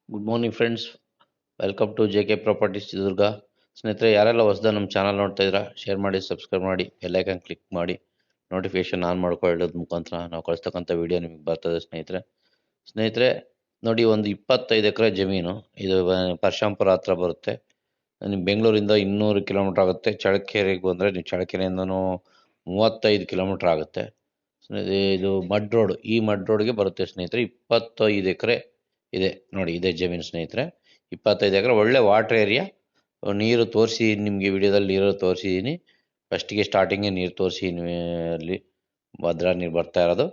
Good morning friends. Welcome to J K properties Chitradurga. ಸ್ನೇಹಿತರೆ, ಯಾರೆಲ್ಲ ಹೊಸದ ನಮ್ಮ ಚಾನಲ್ ನೋಡ್ತಾ ಇದ್ದೀರಾ, ಶೇರ್ ಮಾಡಿ, ಸಬ್ಸ್ಕ್ರೈಬ್ ಮಾಡಿ, ಬೆಲ್ಲೈಕನ್ ಕ್ಲಿಕ್ ಮಾಡಿ, ನೋಟಿಫಿಕೇಶನ್ ಆನ್ ಮಾಡ್ಕೊಳ್ಳೋದ್ರ ಮುಖಾಂತರ ನಾವು ಕಳಿಸ್ತಕ್ಕಂಥ ವಿಡಿಯೋ ನಿಮಗೆ ಬರ್ತದೆ. ಸ್ನೇಹಿತರೆ ನೋಡಿ, ಒಂದು 25 ಎಕರೆ ಜಮೀನು ಇದು ಪರಶಾಂಪುರ ಹತ್ರ ಬರುತ್ತೆ. ನಿಮ್ಮ ಬೆಂಗಳೂರಿಂದ 200 ಕಿಲೋಮೀಟ್ರ್ ಆಗುತ್ತೆ. ಚಳ್ಳಕೆರೆಗೆ ಬಂದರೆ ನೀವು ಚಳ್ಳಕೆರೆಯಿಂದನೂ 35 ಕಿಲೋಮೀಟ್ರ್ ಆಗುತ್ತೆ. ಇದು ಮಡ್ ರೋಡ್, ಈ ಮಡ್ ರೋಡ್ಗೆ ಬರುತ್ತೆ ಸ್ನೇಹಿತರೆ. 25 ಎಕರೆ ಇದೆ ನೋಡಿ, ಇದೇ ಜಮೀನು ಸ್ನೇಹಿತರೆ. 25 ಎಕರೆ ಒಳ್ಳೆ ವಾಟರ್ ಏರಿಯಾ. ನೀರು ತೋರಿಸಿ ನಿಮಗೆ ವಿಡಿಯೋದಲ್ಲಿ ನೀರು ತೋರಿಸಿದ್ದೀನಿ. ಫಸ್ಟಿಗೆ ಸ್ಟಾರ್ಟಿಂಗೇ ನೀರು ತೋರಿಸಿ ಅಲ್ಲಿ ಭದ್ರಾ ನೀರು ಬರ್ತಾ ಇರೋದು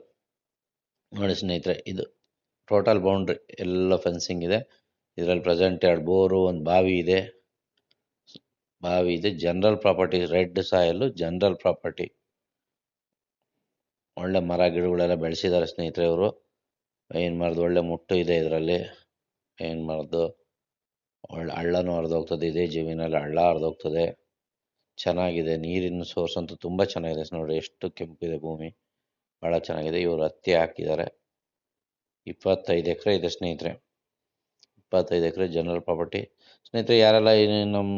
ನೋಡಿ ಸ್ನೇಹಿತರೆ. ಇದು ಟೋಟಲ್ ಬೌಂಡ್ರಿ ಎಲ್ಲ ಫೆನ್ಸಿಂಗ್ ಇದೆ. ಇದರಲ್ಲಿ ಪ್ರೆಸೆಂಟ್ 2 ಬೋರು, ಒಂದು ಬಾವಿ ಇದೆ. ಜನರಲ್ ಪ್ರಾಪರ್ಟಿ, ರೆಡ್ ಸಾಯಲ್ಲು, ಜನರಲ್ ಪ್ರಾಪರ್ಟಿ. ಒಳ್ಳೆ ಮರ ಗಿಡಗಳೆಲ್ಲ ಬೆಳೆಸಿದ್ದಾರೆ ಸ್ನೇಹಿತರೆ ಇವರು. ಏನು ಮರದ್ದು ಒಳ್ಳೆ ಮುಟ್ಟು ಇದೆ ಇದರಲ್ಲಿ. ಏನು ಮರದ್ದು ಒಳ್ಳೆ ಹಳ್ಳನೂ ಹರಿದೋಗ್ತದೆ. ಇದೇ ಜಮೀನಲ್ಲಿ ಹಳ್ಳ ಹರಿದೋಗ್ತದೆ. ಚೆನ್ನಾಗಿದೆ. ನೀರಿನ ಸೋರ್ಸ್ ಅಂತೂ ತುಂಬ ಚೆನ್ನಾಗಿದೆ ನೋಡಿ, ಎಷ್ಟು ಕೆಂಪಿದೆ ಭೂಮಿ, ಭಾಳ ಚೆನ್ನಾಗಿದೆ. ಇವರು ಹತ್ತಿ ಹಾಕಿದ್ದಾರೆ. 25 ಎಕರೆ ಇದೆ ಸ್ನೇಹಿತರೆ. 25 ಎಕರೆ ಜನರಲ್ ಪ್ರಾಪರ್ಟಿ. ಸ್ನೇಹಿತರೆ, ಯಾರೆಲ್ಲ ನಮ್ಮ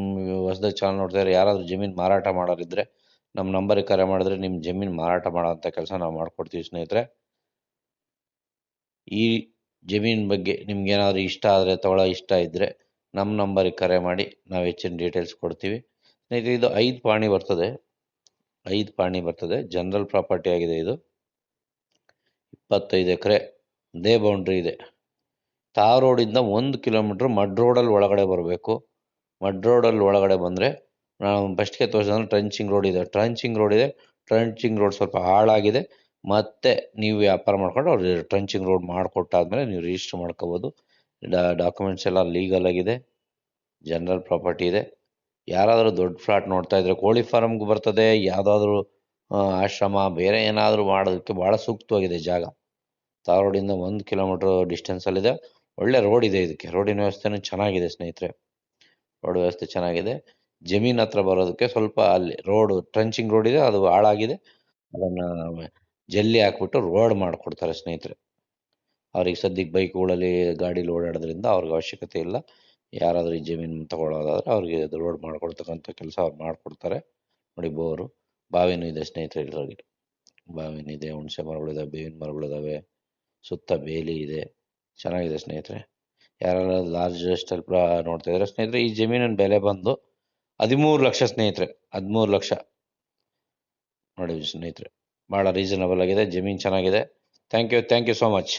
ಹೊಸದಾಗಿ ಚಾನಲ್ ನೋಡ್ತಾರೆ, ಯಾರಾದರೂ ಜಮೀನು ಮಾರಾಟ ಮಾಡೋರಿದ್ದರೆ ನಮ್ಮ ನಂಬರಿಗೆ ಕರೆ ಮಾಡಿದ್ರೆ ನಿಮ್ಮ ಜಮೀನು ಮಾರಾಟ ಮಾಡೋಂಥ ಕೆಲಸ ನಾವು ಮಾಡಿಕೊಡ್ತೀವಿ ಸ್ನೇಹಿತರೆ. ಈ ಜಮೀನು ಬಗ್ಗೆ ನಿಮ್ಗೇನಾದರೂ ಇಷ್ಟ ಆದರೆ, ತಗೊಳ್ಳೋ ಇಷ್ಟ ಇದ್ದರೆ ನಮ್ಮ ನಂಬರಿಗೆ ಕರೆ ಮಾಡಿ, ನಾವು ಹೆಚ್ಚಿನ ಡೀಟೇಲ್ಸ್ ಕೊಡ್ತೀವಿ ಸ್ನೇಹಿತರೆ. ಇದು 5 ಪಾಣಿ ಬರ್ತದೆ. 5 ಪಾಣಿ ಬರ್ತದೆ. ಜನರಲ್ ಪ್ರಾಪರ್ಟಿ ಆಗಿದೆ ಇದು. 25 ಎಕರೆ ದೇ ಬೌಂಡ್ರಿ ಇದೆ. ತಾರ್ ರೋಡಿಂದ 1 ಕಿಲೋಮೀಟ್ರ್ ಮಡ್ ರೋಡಲ್ಲಿ ಒಳಗಡೆ ಬರಬೇಕು. ಮಡ್ ರೋಡಲ್ಲಿ ಒಳಗಡೆ ಬಂದರೆ ನಾವು ಫಸ್ಟ್ಗೆ ತೋರಿಸಿದ್ರೆ ಟ್ರಂಚಿಂಗ್ ರೋಡ್ ಇದೆ. ಟ್ರಂಚಿಂಗ್ ರೋಡ್ ಸ್ವಲ್ಪ ಹಾಳಾಗಿದೆ. ಮತ್ತೆ ನೀವು ವ್ಯಾಪಾರ ಮಾಡ್ಕೊಂಡು ಅವ್ರು ಟ್ರಂಚಿಂಗ್ ರೋಡ್ ಮಾಡಿಕೊಟ್ಟಾದ್ಮೇಲೆ ನೀವು ರಿಜಿಸ್ಟರ್ ಮಾಡ್ಕೋಬೋದು. ಡಾಕ್ಯುಮೆಂಟ್ಸ್ ಎಲ್ಲ ಲೀಗಲ್ ಆಗಿದೆ. ಜನರಲ್ ಪ್ರಾಪರ್ಟಿ ಇದೆ. ಯಾರಾದರೂ ದೊಡ್ಡ ಫ್ಲಾಟ್ ನೋಡ್ತಾ ಇದ್ರೆ, ಕೋಳಿ ಫಾರಮ್ಗೆ ಬರ್ತದೆ, ಯಾವುದಾದ್ರೂ ಆಶ್ರಮ ಬೇರೆ ಏನಾದರೂ ಮಾಡೋದಕ್ಕೆ ಭಾಳ ಸೂಕ್ತವಾಗಿದೆ ಜಾಗ. ತಾರ್ ರೋಡಿಂದ 1 ಕಿಲೋಮೀಟ್ರ್ ಡಿಸ್ಟೆನ್ಸಲ್ಲಿದೆ. ಒಳ್ಳೆ ರೋಡ್ ಇದೆ. ಇದಕ್ಕೆ ರೋಡಿನ ವ್ಯವಸ್ಥೆನೂ ಚೆನ್ನಾಗಿದೆ ಸ್ನೇಹಿತರೆ. ರೋಡ್ ವ್ಯವಸ್ಥೆ ಚೆನ್ನಾಗಿದೆ. ಜಮೀನ್ ಹತ್ರ ಬರೋದಕ್ಕೆ ಸ್ವಲ್ಪ ಅಲ್ಲಿ ರೋಡು ಟ್ರಂಚಿಂಗ್ ರೋಡ್ ಇದೆ, ಅದು ಹಾಳಾಗಿದೆ. ಅದನ್ನು ಜಲ್ಲಿ ಹಾಕ್ಬಿಟ್ಟು ರೋಡ್ ಮಾಡಿಕೊಡ್ತಾರೆ ಸ್ನೇಹಿತರೆ. ಅವ್ರಿಗೆ ಸದ್ಯಕ್ಕೆ ಬೈಕ್ಗಳಲ್ಲಿ ಗಾಡೀಲಿ ಓಡಾಡೋದ್ರಿಂದ ಅವ್ರಿಗೆ ಅವಶ್ಯಕತೆ ಇಲ್ಲ. ಯಾರಾದರೂ ಈ ಜಮೀನು ತಗೊಳ್ಳೋದಾದರೆ ಅವ್ರಿಗೆ ಅದು ರೋಡ್ ಮಾಡಿಕೊಡ್ತಕ್ಕಂಥ ಕೆಲಸ ಅವ್ರು ಮಾಡಿಕೊಡ್ತಾರೆ ನೋಡಿ. ಬೋರು, ಬಾವಿನೂ ಇದೆ ಸ್ನೇಹಿತರೆ. ಇದರಲ್ಲಿ ಬಾವಿನೂ ಇದೆ, ಹುಣಸೆ ಮರಗಳಿದ್ದಾವೆ, ಬೇವಿನ ಮರಗಳಿದ್ದಾವೆ, ಸುತ್ತ ಬೇಲಿ ಇದೆ. ಚೆನ್ನಾಗಿದೆ ಸ್ನೇಹಿತರೆ. ಯಾರೆಲ್ಲ ಲಾರ್ಜ್ ಸ್ಟೆಲ್ ನೋಡ್ತಾ ಇದ್ದಾರೆ ಸ್ನೇಹಿತರೆ, ಈ ಜಮೀನಿನ ಬೆಲೆ ಬಂದು 13 ಲಕ್ಷ ಸ್ನೇಹಿತರೆ. 13 ಲಕ್ಷ ನೋಡಿ ಸ್ನೇಹಿತರೆ. ಭಾಳ ರೀಸನಬಲ್ ಆಗಿದೆ. ಜಮೀನು ಚೆನ್ನಾಗಿದೆ. Thank you so much.